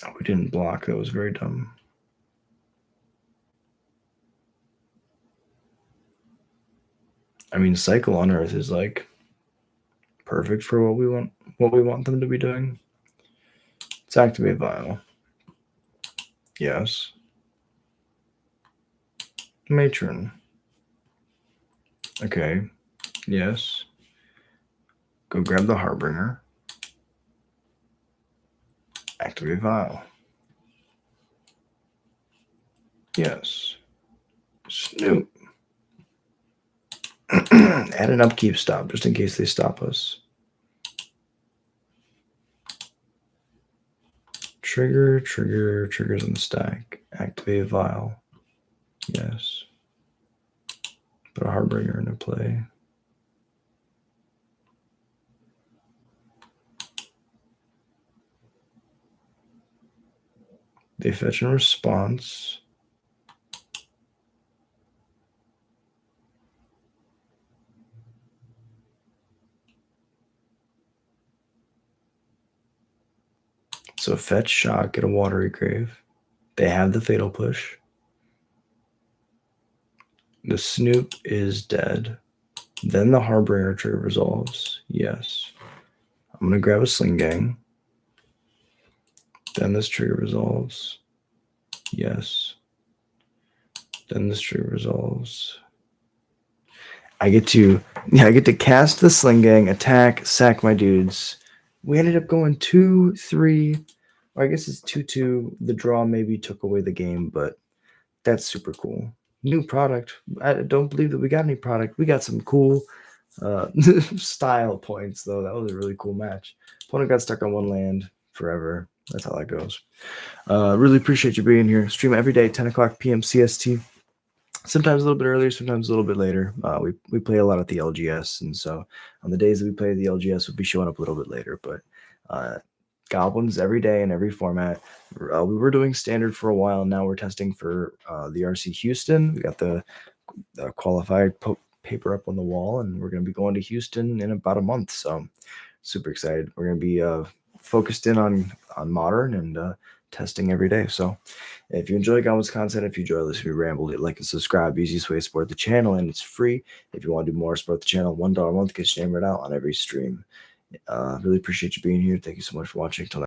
Oh, we didn't block. That was very dumb. I mean, Cycle on Earth is like perfect for what we want them to be doing. Let's activate Vial. Yes. Matron. Okay. Yes. Go grab the Harbinger. Activate Vial. Yes. Snoop. Add an upkeep stop just in case they stop us. Triggers on the stack. Activate Vial. Yes. Put a Harbinger into play. They fetch in response. So fetch shock, get a Watery Grave. They have the Fatal Push. The Snoop is dead. Then the Harbinger trigger resolves. Yes. I'm going to grab a Sling Gang. Then this trigger resolves. Yes. Then this trigger resolves. I get to cast the Sling Gang, attack, sack my dudes. We ended up going 2-3, or I guess it's 2-2. The draw maybe took away the game, but that's super cool. New product. I don't believe that we got any product. We got some cool style points, though. That was a really cool match. Opponent got stuck on one land forever. That's how that goes. Really appreciate you being here. Stream every day, 10 o'clock p.m. CST. Sometimes a little bit earlier, sometimes a little bit later. We play a lot at the LGS, and so on the days that we play at the LGS, we'll be showing up a little bit later. But Goblins every day in every format. We were doing standard for a while. Now we're testing for the RC Houston. We got the qualified paper up on the wall, and we're going to be going to Houston in about a month. So super excited. We're going to be focused in on modern and testing every day. So if you enjoy Goblins content, if you enjoy listening to me ramble, hit like and subscribe. Easiest way to support the channel, and it's free. If you want to do more, support the channel. $1 a month gets hammered out on every stream. Really appreciate you being here. Thank you so much for watching. Till